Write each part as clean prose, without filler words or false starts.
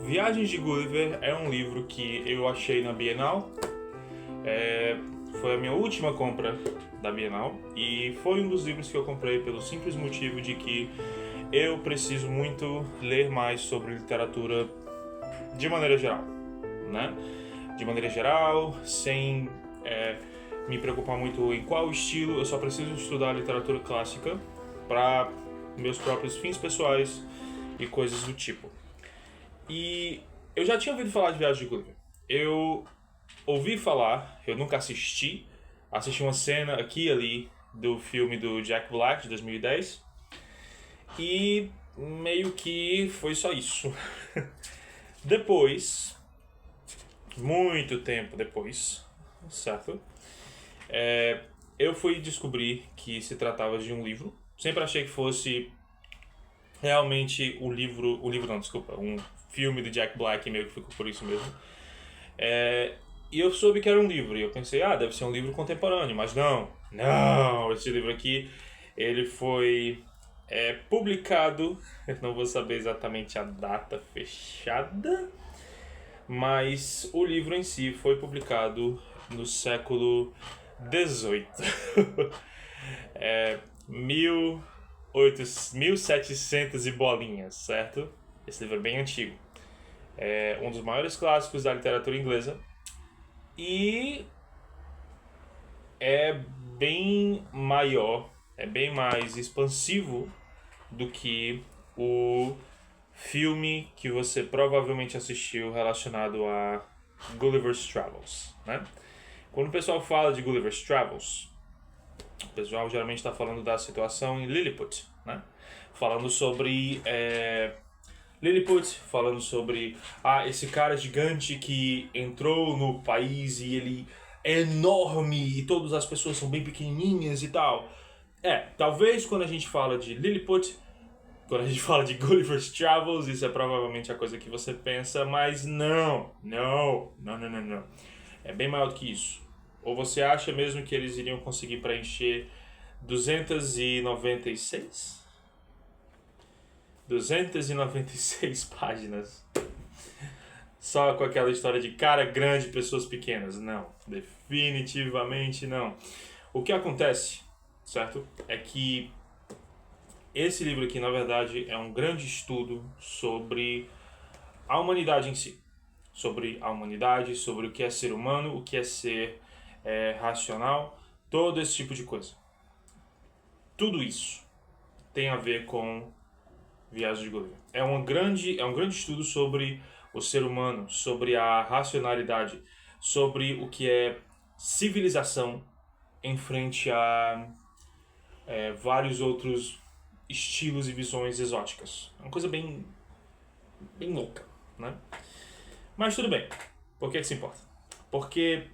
Viagens de Gulliver é um livro que eu achei na Bienal. Foi a minha última compra da Bienal e foi um dos livros que eu comprei pelo simples motivo de que eu preciso muito ler mais sobre literatura de maneira geral, né? De maneira geral, sem me preocupar muito em qual estilo, eu só preciso estudar literatura clássica para meus próprios fins pessoais e coisas do tipo. E eu já tinha ouvido falar de Viagem de Gulliver. Eu ouvi falar, eu nunca assisti uma cena aqui e ali do filme do Jack Black de 2010 e meio que foi só isso. Depois, muito tempo depois, certo? Eu fui descobrir que se tratava de um livro. Sempre achei que fosse realmente um filme do Jack Black, meio que ficou por isso mesmo. E eu soube que era um livro, e eu pensei, deve ser um livro contemporâneo, mas não, esse livro aqui, ele foi publicado, eu não vou saber exatamente a data fechada, mas o livro em si foi publicado no século XVIII, 1700 e bolinhas, certo? Esse livro é bem antigo. É um dos maiores clássicos da literatura inglesa e é bem maior, é bem mais expansivo do que o filme que você provavelmente assistiu relacionado a Gulliver's Travels, né? Quando o pessoal fala de Gulliver's Travels, o pessoal geralmente está falando da situação em Lilliput, né? Falando sobre Lilliput, falando sobre esse cara gigante que entrou no país e ele é enorme e todas as pessoas são bem pequenininhas e tal. Talvez quando a gente fala de Lilliput, quando a gente fala de Gulliver's Travels, isso é provavelmente a coisa que você pensa, mas não. É bem maior do que isso. Ou você acha mesmo que eles iriam conseguir preencher 296 páginas só com aquela história de cara grande e pessoas pequenas? Não, definitivamente não. O que acontece, certo, é que esse livro aqui, na verdade, é um grande estudo sobre a humanidade em si. Sobre a humanidade, sobre o que é ser humano, o que é ser racional, todo esse tipo de coisa. Tudo isso tem a ver com Viagem de Gulliver. É um grande estudo sobre o ser humano, sobre a racionalidade, sobre o que é civilização em frente a vários outros estilos e visões exóticas. É uma coisa bem louca, né? Mas tudo bem. Por que isso importa? Porque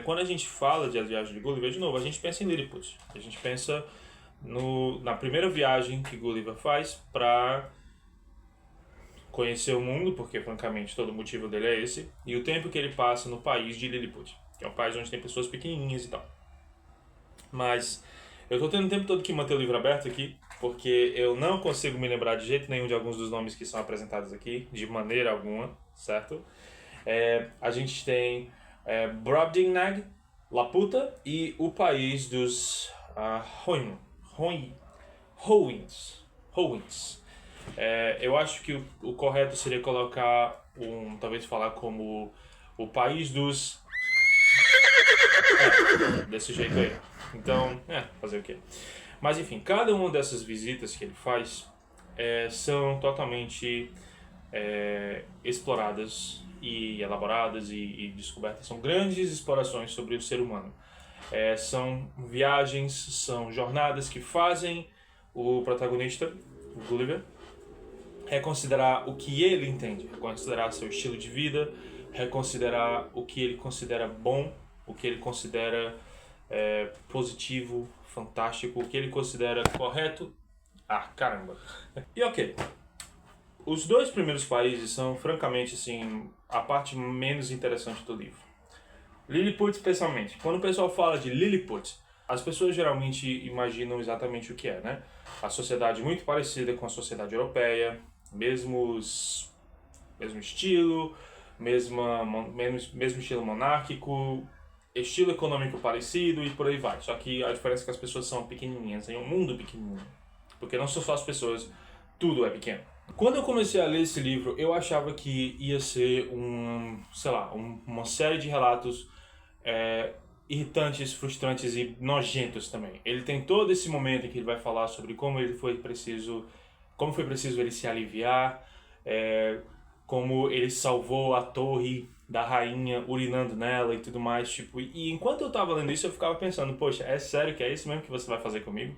quando a gente fala de A Viagem de Gulliver, de novo, a gente pensa em Lilliput. A gente pensa na primeira viagem que Gulliver faz para conhecer o mundo, porque francamente todo o motivo dele é esse, e o tempo que ele passa no país de Lilliput, que é um país onde tem pessoas pequenininhas e tal. Mas eu tô tendo o tempo todo que manter o livro aberto aqui, porque eu não consigo me lembrar de jeito nenhum de alguns dos nomes que são apresentados aqui, de maneira alguma, certo? A gente tem Brobdingnag, Laputa e o país dos Howins. Eu acho que o correto seria colocar talvez falar como o país dos... desse jeito aí. Então, fazer o quê? Mas enfim, cada uma dessas visitas que ele faz são totalmente exploradas e elaboradas e descobertas. São grandes explorações sobre o ser humano. São viagens, são jornadas que fazem o protagonista, o Gulliver, reconsiderar o que ele entende, reconsiderar seu estilo de vida, reconsiderar o que ele considera bom, o que ele considera positivo, fantástico, o que ele considera correto. Caramba! E ok, os dois primeiros países são, francamente, assim, a parte menos interessante do livro. Lilliput, especialmente. Quando o pessoal fala de Lilliput, as pessoas geralmente imaginam exatamente o que é, né? A sociedade muito parecida com a sociedade europeia, mesmos Mesmo estilo, mesmo estilo monárquico, estilo econômico parecido e por aí vai. Só que a diferença é que as pessoas são pequenininhas, em um mundo pequenininho. Porque não são só as pessoas, tudo é pequeno. Quando eu comecei a ler esse livro, eu achava que ia ser uma série de relatos irritantes, frustrantes e nojentos também. Ele tem todo esse momento em que ele vai falar sobre como foi preciso ele se aliviar, como ele salvou a torre da rainha urinando nela e tudo mais, tipo, e enquanto eu tava lendo isso eu ficava pensando, poxa, é sério que é isso mesmo que você vai fazer comigo?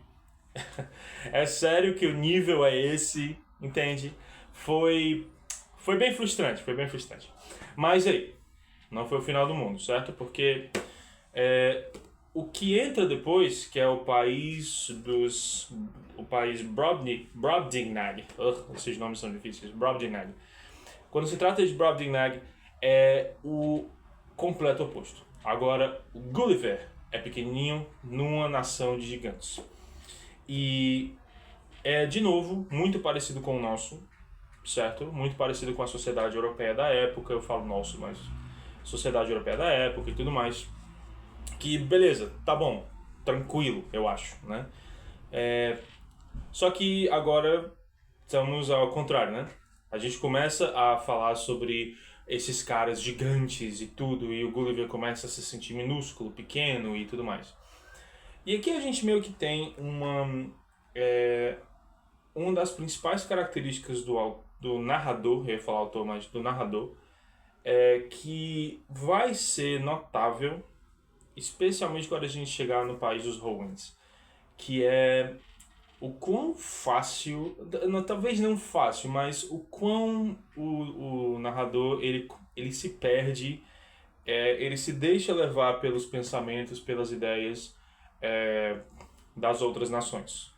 É sério que o nível é esse, entende? Foi bem frustrante, foi bem frustrante. Mas aí, não foi o final do mundo, certo? Porque o que entra depois, que é o país Brobdingnag, esses nomes são difíceis, Brobdingnag. Quando se trata de Brobdingnag, é o completo oposto. Agora, o Gulliver é pequenininho numa nação de gigantes. E é, de novo, muito parecido com o nosso, certo? Muito parecido com a sociedade europeia da época, eu falo nosso, mas sociedade europeia da época e tudo mais. Que, beleza, tá bom, tranquilo, eu acho, né? Só que agora estamos ao contrário, né? A gente começa a falar sobre esses caras gigantes e tudo, e o Gulliver começa a se sentir minúsculo, pequeno e tudo mais. E aqui a gente meio que tem uma das principais características do narrador, eu ia falar autor, mas do narrador, que vai ser notável, especialmente quando a gente chegar no país dos Howens, que é o quão fácil, talvez não fácil, mas o quão o narrador ele se perde, ele se deixa levar pelos pensamentos, pelas ideias das outras nações,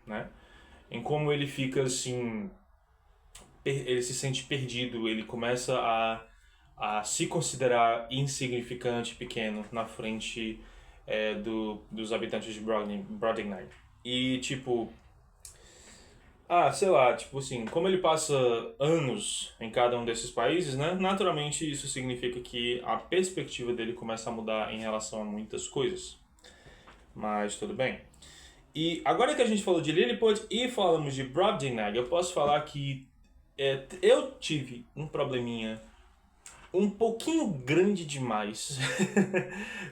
né? Em como ele fica assim, ele se sente perdido, ele começa a se considerar insignificante, pequeno, na frente dos habitantes de Brobdingnag. E tipo, sei lá, tipo assim, como ele passa anos em cada um desses países, né? Naturalmente isso significa que a perspectiva dele começa a mudar em relação a muitas coisas. Mas tudo bem. E agora que a gente falou de Lilliput e falamos de Brobdingnag, eu posso falar que eu tive um probleminha um pouquinho grande demais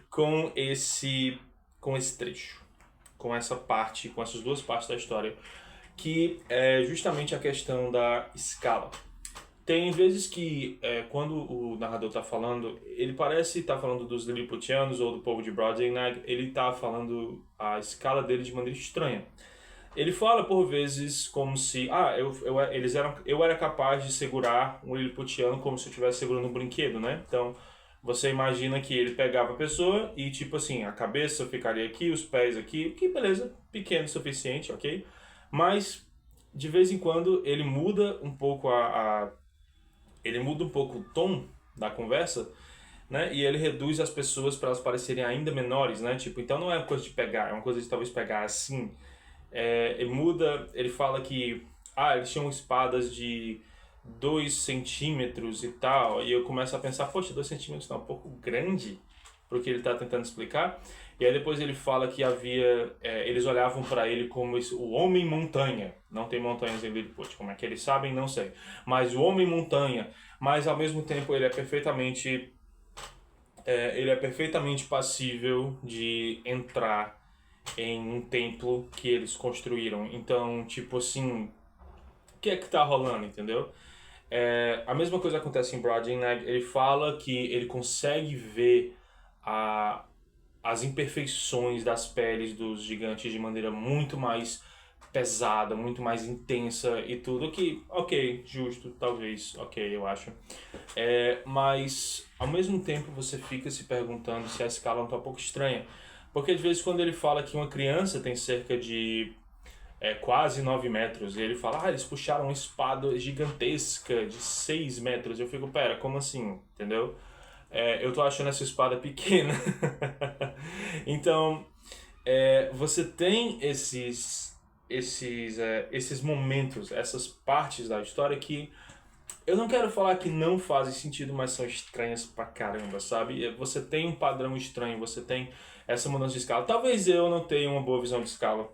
com esse trecho, com essa parte, com essas duas partes da história, que é justamente a questão da escala. Tem vezes que, quando o narrador está falando, ele parece estar falando dos Lilliputianos ou do povo de Brobdingnag, ele está falando a escala dele de maneira estranha. Ele fala por vezes como se eu era capaz de segurar um Lilliputiano como se eu estivesse segurando um brinquedo, né? Então você imagina que ele pegava a pessoa e tipo assim, a cabeça ficaria aqui, os pés aqui, que beleza, pequeno o suficiente, ok? Mas de vez em quando ele muda um pouco ele muda um pouco o tom da conversa, né? E ele reduz as pessoas para elas parecerem ainda menores, né? Tipo, então não é uma coisa de pegar, é uma coisa de talvez pegar assim. Ele fala que eles tinham espadas de 2 centímetros e tal, e eu começo a pensar, poxa, 2 centímetros tá um pouco grande pro que ele tá tentando explicar. E aí depois ele fala que eles olhavam para ele como o homem montanha. Não tem montanhas em Lilliput, como é que eles sabem, não sei. Mas o homem montanha, mas ao mesmo tempo ele é perfeitamente passível de entrar em um templo que eles construíram. Então, tipo assim, o que é que tá rolando, entendeu? A mesma coisa acontece em Brobdingnag. Ele fala que ele consegue ver as imperfeições das peles dos gigantes de maneira muito mais pesada, muito mais intensa e tudo, que, ok, justo, talvez, ok, eu acho. Mas, ao mesmo tempo, você fica se perguntando se a escala não tá um pouco estranha. Porque, às vezes, quando ele fala que uma criança tem cerca de quase 9 metros, e ele fala, eles puxaram uma espada gigantesca de 6 metros, eu fico, pera, como assim? Entendeu? Eu tô achando essa espada pequena. Então, você tem esses momentos, essas partes da história que Eu não quero falar que não fazem sentido, mas são estranhas pra caramba, sabe? Você tem um padrão estranho, você tem essa mudança de escala. Talvez eu não tenha uma boa visão de escala,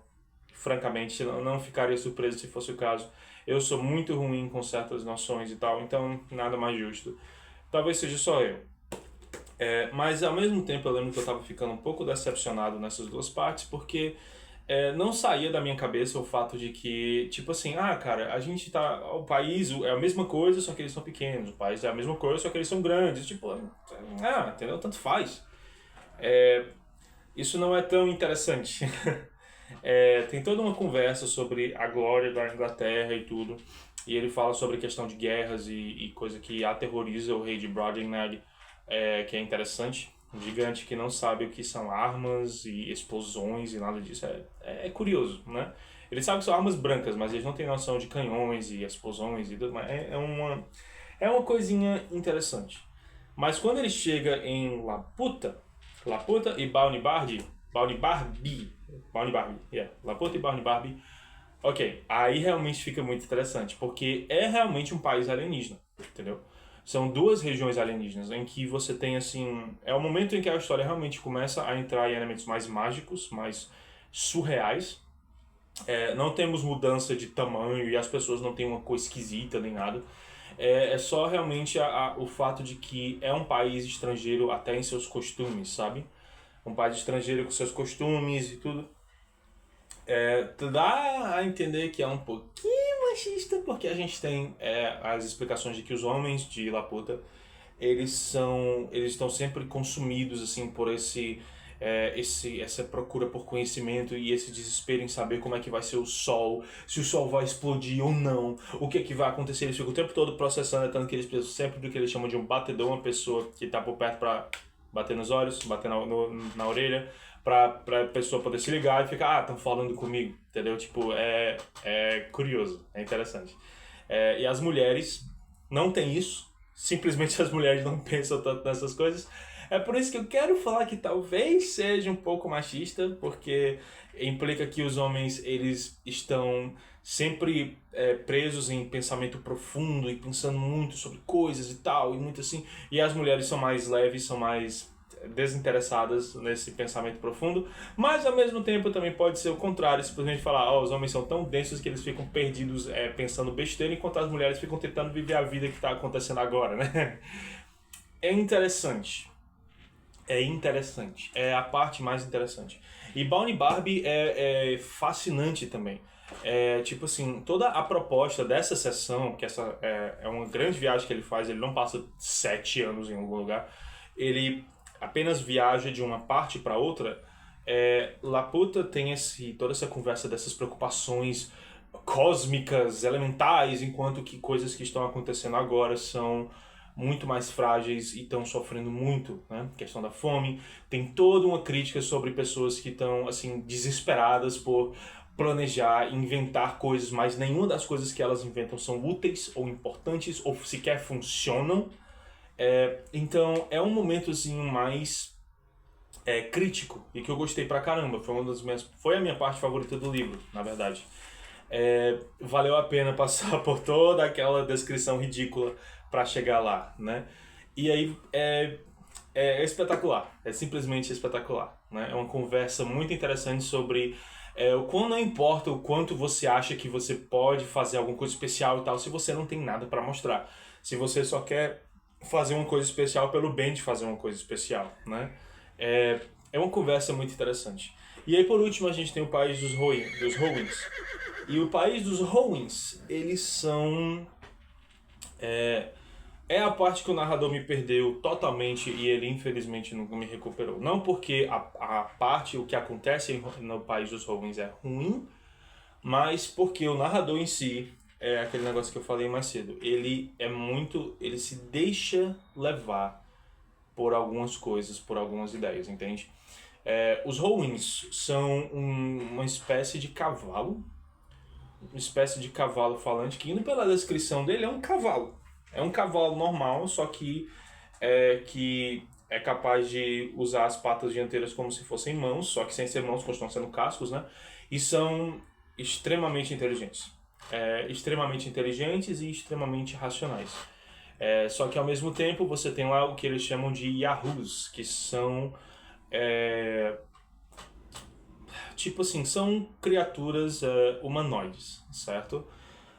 francamente, não ficaria surpreso se fosse o caso. Eu sou muito ruim com certas noções e tal, então nada mais justo. Talvez seja só eu. Mas ao mesmo tempo eu lembro que eu estava ficando um pouco decepcionado nessas duas partes, porque não saía da minha cabeça o fato de que, tipo assim, cara, a gente tá. O país é a mesma coisa, só que eles são pequenos. O país é a mesma coisa, só que eles são grandes. Tipo, entendeu? Tanto faz. Isso não é tão interessante. Tem toda uma conversa sobre a glória da Inglaterra e tudo. E ele fala sobre a questão de guerras e coisa que aterroriza o rei de Brobdingnag, que é interessante. Um gigante que não sabe o que são armas e explosões e nada disso. É curioso, né? Ele sabe que são armas brancas, mas eles não têm noção de canhões e explosões e tudo mais. É uma coisinha interessante. Mas quando ele chega em Laputa e Balnibarbi, Laputa e Balnibarbi, ok, aí realmente fica muito interessante, porque é realmente um país alienígena, entendeu? São duas regiões alienígenas em que você tem, assim, é o momento em que a história realmente começa a entrar em elementos mais mágicos, mais surreais. Não temos mudança de tamanho e as pessoas não têm uma cor esquisita nem nada. É só realmente o fato de que é um país estrangeiro até em seus costumes, sabe? Um país estrangeiro com seus costumes e tudo. Dá a entender que é um pouquinho machista, porque a gente tem as explicações de que os homens de Laputa, eles estão sempre consumidos assim por essa procura por conhecimento e esse desespero em saber como é que vai ser o sol, se o sol vai explodir ou não, o que é que vai acontecer. Eles ficam o tempo todo processando, tanto que eles precisam sempre do que eles chamam de um batedor, uma pessoa que está por perto para bater nos olhos, bater na orelha, pra pessoa poder se ligar e ficar, estão falando comigo, entendeu? Tipo, é curioso, é interessante. E as mulheres não têm isso, simplesmente as mulheres não pensam tanto nessas coisas. É por isso que eu quero falar que talvez seja um pouco machista, porque implica que os homens, eles estão sempre presos em pensamento profundo e pensando muito sobre coisas e tal, e muito assim, e as mulheres são mais leves, são mais desinteressadas nesse pensamento profundo, mas ao mesmo tempo também pode ser o contrário, simplesmente falar, os homens são tão densos que eles ficam perdidos pensando besteira, enquanto as mulheres ficam tentando viver a vida que está acontecendo agora, né? É interessante. É a parte mais interessante. E Barbie é fascinante também. Tipo assim, toda a proposta dessa sessão, que essa é uma grande viagem que ele faz, ele não passa 7 anos em algum lugar, ele apenas viaja de uma parte para outra. Laputa tem toda essa conversa dessas preocupações cósmicas, elementais, enquanto que coisas que estão acontecendo agora são muito mais frágeis e estão sofrendo muito, né? A questão da fome. Tem toda uma crítica sobre pessoas que estão assim desesperadas por planejar, inventar coisas, mas nenhuma das coisas que elas inventam são úteis ou importantes ou sequer funcionam. Então é um momento assim mais crítico e que eu gostei pra caramba. Foi a minha parte favorita do livro, na verdade. Valeu a pena passar por toda aquela descrição ridícula para chegar lá, né? E aí é espetacular, é simplesmente espetacular, né? É uma conversa muito interessante sobre o quão não importa o quanto você acha que você pode fazer alguma coisa especial e tal, se você não tem nada para mostrar, se você só quer fazer uma coisa especial pelo bem de fazer uma coisa especial, né? É uma conversa muito interessante. E aí por último a gente tem o país dos Rohins. E o país dos Rohins, eles são a parte que o narrador me perdeu totalmente e ele infelizmente não me recuperou. Não porque a parte, o que acontece no país dos Rohins é ruim, mas porque o narrador em si, é aquele negócio que eu falei mais cedo, ele se deixa levar por algumas coisas, por algumas ideias, entende? Os Rohins são uma espécie de cavalo, falante, que indo pela descrição dele é um cavalo. É um cavalo normal, só que é capaz de usar as patas dianteiras como se fossem mãos, só que sem ser mãos, continuam sendo cascos, né? E são extremamente inteligentes. extremamente inteligentes e extremamente racionais. Só que ao mesmo tempo você tem lá o que eles chamam de Yahoos, que são tipo assim, são criaturas humanoides, certo?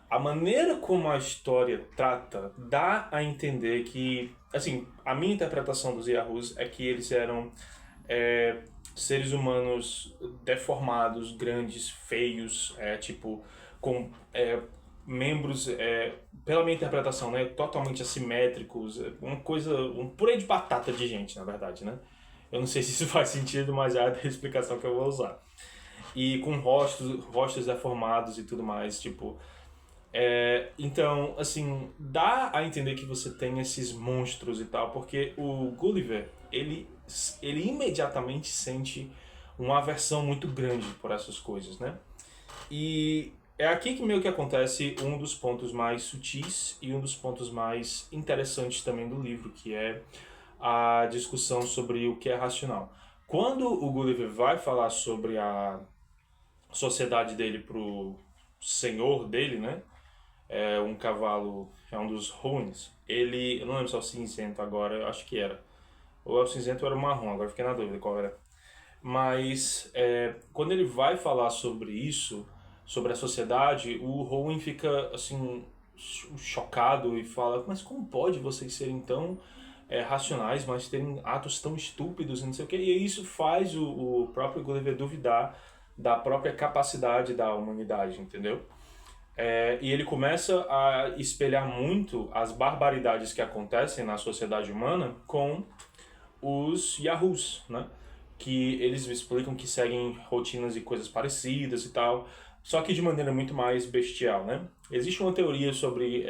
A maneira como a história trata dá a entender que, assim, a minha interpretação dos Yahoos é que eles eram seres humanos deformados, grandes, feios, tipo, com membros, pela minha interpretação, né, totalmente assimétricos, uma coisa, um purê de batata de gente, na verdade, né? Eu não sei se isso faz sentido, mas é a explicação que eu vou usar. E com rostos deformados e tudo mais, tipo... então, assim, dá a entender que você tem esses monstros e tal, porque o Gulliver, ele imediatamente sente uma aversão muito grande por essas coisas, né? E é aqui que meio que acontece um dos pontos mais sutis e um dos pontos mais interessantes também do livro, que é a discussão sobre o que é racional. Quando o Gulliver vai falar sobre a sociedade dele pro senhor dele, né? Um cavalo, um dos Huns. Eu não lembro se é o cinzento agora, eu acho que era. Ou é o cinzento ou era o marrom, agora fiquei na dúvida qual era. Mas quando ele vai falar sobre isso, sobre a sociedade, o Rowan fica assim chocado e fala: mas como pode vocês serem tão racionais, mas terem atos tão estúpidos e não sei o que? E isso faz o próprio Gulliver duvidar da própria capacidade da humanidade, entendeu? E ele começa a espelhar muito as barbaridades que acontecem na sociedade humana com os Yahoos, né? Que eles explicam que seguem rotinas e coisas parecidas e tal, só que de maneira muito mais bestial, né? Existe uma teoria sobre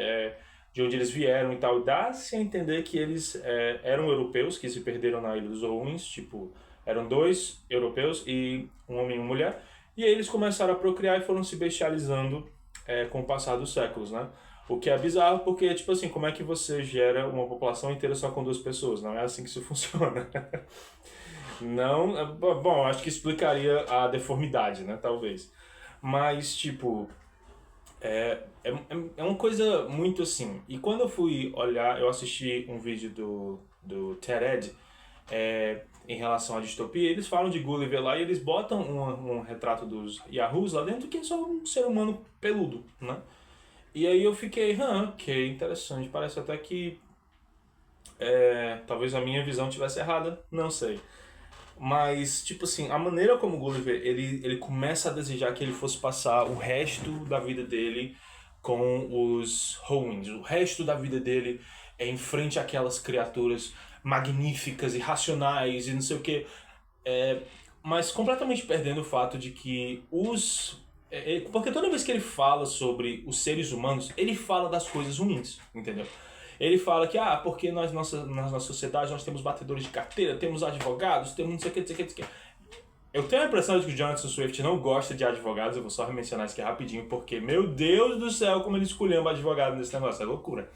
de onde eles vieram e tal, dá-se a entender que eles eram europeus que se perderam na Ilha dos Rohins, tipo, eram dois europeus e um homem e uma mulher, e aí eles começaram a procriar e foram se bestializando com o passar dos séculos, né? O que é bizarro porque, tipo assim, como é que você gera uma população inteira só com duas pessoas? Não é assim que isso funciona. Não, bom, acho que explicaria a deformidade, né? Talvez. Mas, tipo, é uma coisa muito assim. E quando eu fui olhar, eu assisti um vídeo do TED em relação à distopia, eles falam de Gulliver lá e eles botam um retrato dos Yahoos lá dentro que é só um ser humano peludo, né? E aí eu fiquei, ok, interessante, parece até que talvez a minha visão tivesse errada, não sei. Mas, tipo assim, a maneira como o Gulliver, ele começa a desejar que ele fosse passar o resto da vida dele com os Howins. O resto da vida dele é em frente àquelas criaturas magníficas e racionais e não sei o que. Mas completamente perdendo o fato de que porque toda vez que ele fala sobre os seres humanos, ele fala das coisas ruins, entendeu? Ele fala que, porque na nossa sociedade nós temos batedores de carteira, temos advogados, temos não sei o que, não sei o que, não sei o que. Eu tenho a impressão de que o Jonathan Swift não gosta de advogados, eu vou só mencionar isso aqui rapidinho, porque, meu Deus do céu, como ele escolheu advogado nesse negócio, é loucura.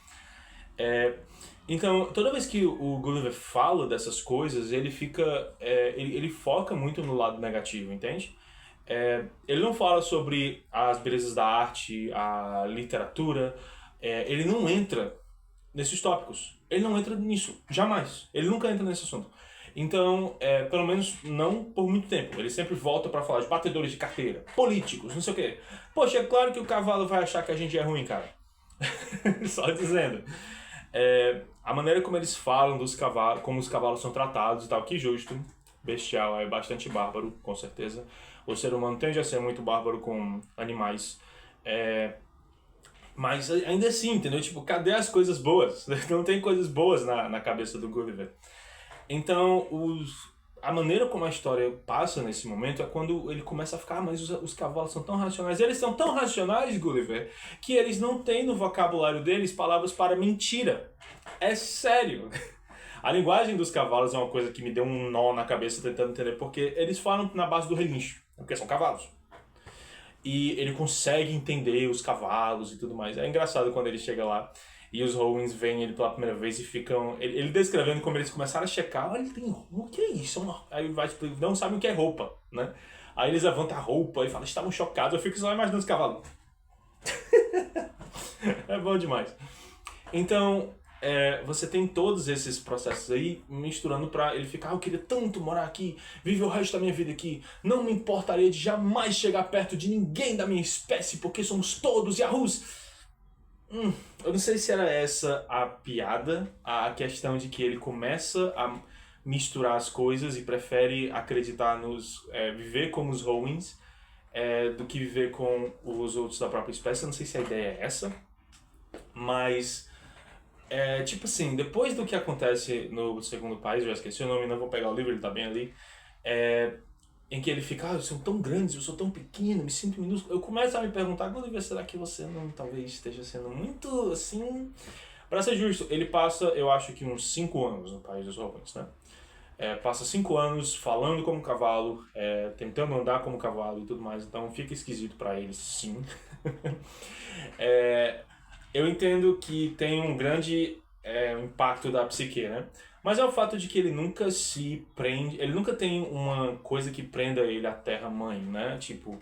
Então, toda vez que o Gulliver fala dessas coisas, ele fica. Ele foca muito no lado negativo, entende? Ele não fala sobre as belezas da arte, a literatura, ele não entra nesses tópicos. Ele não entra nisso, jamais. Ele nunca entra nesse assunto. Então, pelo menos não por muito tempo. Ele sempre volta pra falar de batedores de carteira, políticos, não sei o quê. Poxa, é claro que o cavalo vai achar que a gente é ruim, cara. Só dizendo. A maneira como eles falam dos cavalos, como os cavalos são tratados e tal, que justo. Bestial, é bastante bárbaro, com certeza. O ser humano tende a ser muito bárbaro com animais. Mas ainda assim, entendeu? Tipo, cadê as coisas boas? Não tem coisas boas na cabeça do Gulliver. Então, a maneira como a história passa nesse momento é quando ele começa a ficar, mas os cavalos são tão racionais. Eles são tão racionais, Gulliver, que eles não têm no vocabulário deles palavras para mentira. É sério. A linguagem dos cavalos é uma coisa que me deu um nó na cabeça tentando entender, porque eles falam na base do relincho, porque são cavalos. E ele consegue entender os cavalos e tudo mais. É engraçado quando ele chega lá e os Howins veem ele pela primeira vez e ficam... Ele descrevendo como eles começaram a checar. Olha, ele tem roupa, o que é isso? Aí vai explicar, não sabem o que é roupa, né? Aí eles levantam a roupa e falam, estavam chocados. Eu fico só imaginando os cavalos. É bom demais. Então, você tem todos esses processos aí misturando pra ele ficar, eu queria tanto morar aqui, viver o resto da minha vida aqui, não me importaria de jamais chegar perto de ninguém da minha espécie, porque somos todos Yahoos. Eu não sei se era essa a piada, a questão de que ele começa a misturar as coisas e prefere acreditar viver como os Howins do que viver com os outros da própria espécie. Eu não sei se a ideia é essa, mas tipo assim, depois do que acontece no segundo país, eu já esqueci o nome, não vou pegar o livro, ele tá bem ali, em que ele fica, eles são tão grandes, eu sou tão pequeno, me sinto minúsculo. Eu começo a me perguntar, Gulliver, será que você não talvez esteja sendo muito assim... Pra ser justo, ele passa, eu acho que uns 5 anos no País dos Hobbits, né? Passa 5 anos falando como cavalo, tentando andar como cavalo e tudo mais, então fica esquisito pra ele, sim. Eu entendo que tem um grande impacto da psique, né? Mas é o fato de que ele nunca se prende, ele nunca tem uma coisa que prenda ele à terra-mãe, né? Tipo,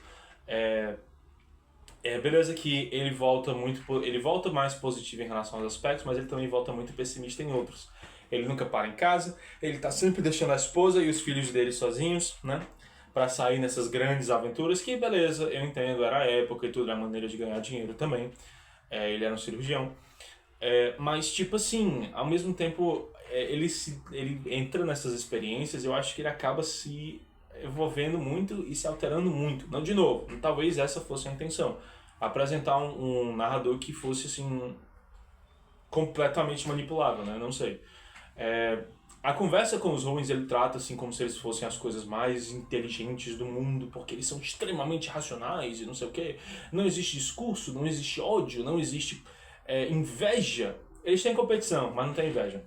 beleza que ele volta mais positivo em relação aos aspectos, mas ele também volta muito pessimista em outros. Ele nunca para em casa, ele tá sempre deixando a esposa e os filhos dele sozinhos, né? Pra sair nessas grandes aventuras, que beleza, eu entendo, era a época e tudo, era a maneira de ganhar dinheiro também. Ele era um cirurgião. Mas, tipo assim, ao mesmo tempo, ele entra nessas experiências, eu acho que ele acaba se envolvendo muito e se alterando muito. Não, de novo, talvez essa fosse a intenção. Apresentar um narrador que fosse, assim, completamente manipulável, né? Não sei. A conversa com os Hoens ele trata assim como se eles fossem as coisas mais inteligentes do mundo, porque eles são extremamente racionais e não sei o quê. Não existe discurso, não existe ódio, não existe inveja. Eles têm competição, mas não tem inveja.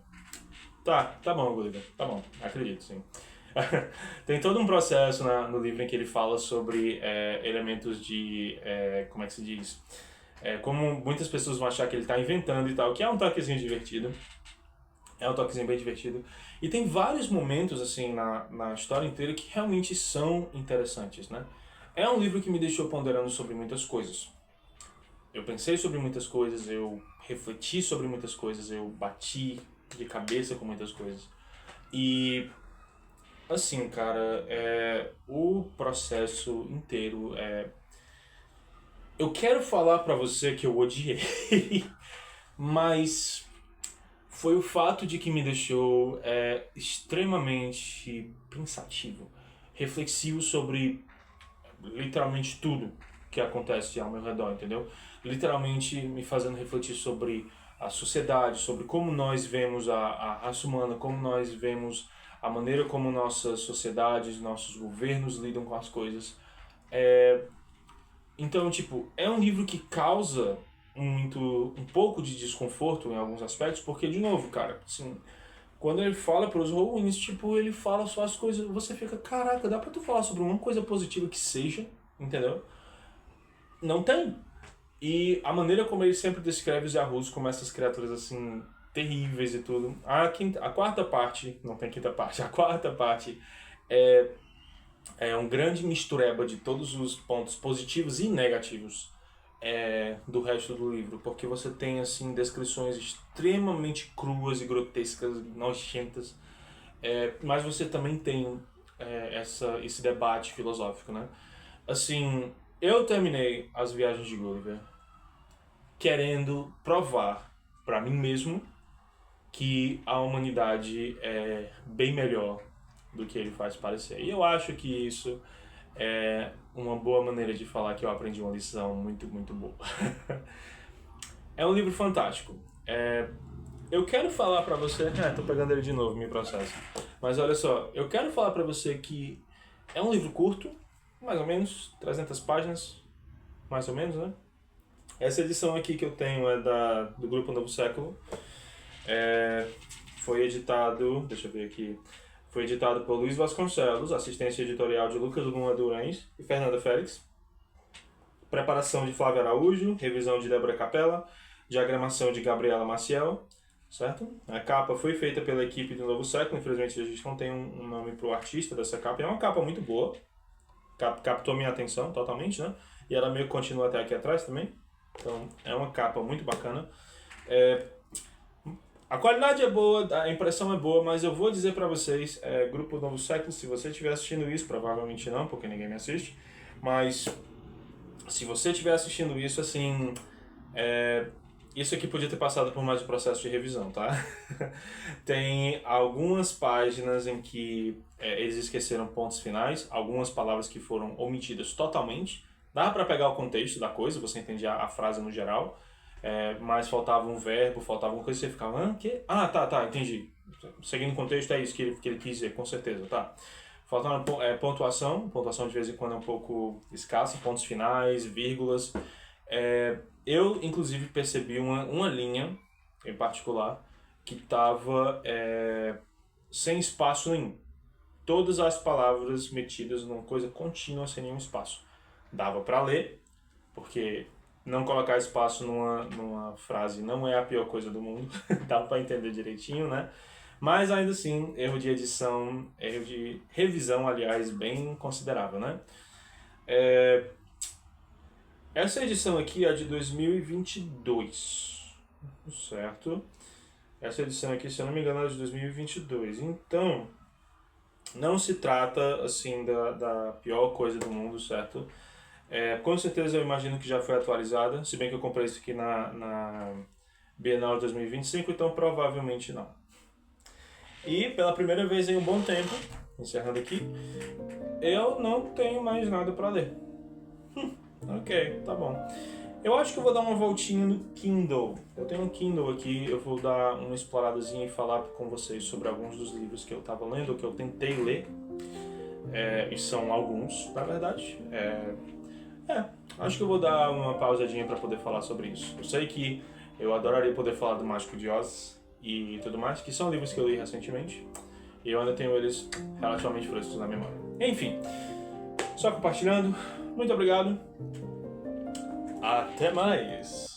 Tá bom, Gulliver, tá bom, acredito, sim. Tem todo um processo no livro em que ele fala sobre elementos de, como é que se diz? Como muitas pessoas vão achar que ele está inventando e tal, que é um toquezinho divertido. É um toquezinho bem divertido. E tem vários momentos, assim, na história inteira que realmente são interessantes, né? É um livro que me deixou ponderando sobre muitas coisas. Eu pensei sobre muitas coisas, eu refleti sobre muitas coisas, eu bati de cabeça com muitas coisas. E, assim, cara, o processo inteiro eu quero falar pra você que eu odiei, mas foi o fato de que me deixou extremamente pensativo, reflexivo sobre literalmente tudo que acontece ao meu redor, entendeu? Literalmente me fazendo refletir sobre a sociedade, sobre como nós vemos a raça humana, como nós vemos a maneira como nossas sociedades, nossos governos lidam com as coisas. Então, tipo, é um livro que causa um pouco de desconforto em alguns aspectos, porque, de novo, cara, assim, quando ele fala pros ruins, tipo, ele fala só as coisas, você fica, caraca, dá pra tu falar sobre uma coisa positiva que seja, entendeu? Não tem. E a maneira como ele sempre descreve os Yahoos como essas criaturas, assim, terríveis e tudo. A quarta parte, não tem quinta parte, a quarta parte é um grande mistureba de todos os pontos positivos e negativos do resto do livro, porque você tem assim descrições extremamente cruas e grotescas, nojentas, mas você também tem esse debate filosófico, né? Assim, eu terminei As Viagens de Gulliver querendo provar para mim mesmo que a humanidade é bem melhor do que ele faz parecer. E eu acho que isso é uma boa maneira de falar que eu aprendi uma lição muito, muito boa. É um livro fantástico. Eu quero falar pra você... tô pegando ele de novo, me processo. Mas olha só, eu quero falar pra você que é um livro curto, mais ou menos, 300 páginas, mais ou menos, né? Essa edição aqui que eu tenho é do Grupo Novo Século. Foi editado, deixa eu ver aqui, foi editado por Luiz Vasconcelos, assistência editorial de Lucas Luna Durães e Fernanda Félix. Preparação de Flávio Araújo, revisão de Débora Capella, diagramação de Gabriela Maciel, certo? A capa foi feita pela equipe do Novo Século, infelizmente a gente não tem um nome para o artista dessa capa, é uma capa muito boa, captou minha atenção totalmente, né? E ela meio que continua até aqui atrás também. Então é uma capa muito bacana. A qualidade é boa, a impressão é boa, mas eu vou dizer pra vocês, Grupo Novo Século, se você estiver assistindo isso, provavelmente não, porque ninguém me assiste, mas se você estiver assistindo isso, assim, isso aqui podia ter passado por mais um processo de revisão, tá? Tem algumas páginas em que eles esqueceram pontos finais, algumas palavras que foram omitidas totalmente. Dá pra pegar o contexto da coisa, você entende a frase no geral, mas faltava um verbo, faltava uma coisa, você ficava, que? Ah, tá, entendi. Seguindo o contexto, é isso que ele quis dizer, com certeza, tá? Faltava pontuação de vez em quando é um pouco escassa, pontos finais, vírgulas. Eu, inclusive, percebi uma linha em particular que estava sem espaço nenhum. Todas as palavras metidas numa coisa contínua, sem nenhum espaço. Dava para ler, porque não colocar espaço numa frase não é a pior coisa do mundo. Dá para entender direitinho, né? Mas ainda assim, erro de edição, erro de revisão, aliás, bem considerável, né? Essa edição aqui é de 2022, certo? Essa edição aqui, se eu não me engano, é de 2022. Então, não se trata, assim, da pior coisa do mundo, certo? Com certeza eu imagino que já foi atualizada, se bem que eu comprei isso aqui na Bienal de 2025, então provavelmente não. E pela primeira vez em um bom tempo, encerrando aqui, eu não tenho mais nada para ler. Ok, tá bom. Eu acho que eu vou dar uma voltinha no Kindle. Eu tenho um Kindle aqui, eu vou dar uma exploradazinha e falar com vocês sobre alguns dos livros que eu estava lendo, que eu tentei ler. E são alguns, na verdade. Acho que eu vou dar uma pausadinha para poder falar sobre isso. Eu sei que eu adoraria poder falar do Mágico de Oz e tudo mais, que são livros que eu li recentemente. E eu ainda tenho eles relativamente frescos na memória. Enfim, só compartilhando. Muito obrigado. Até mais!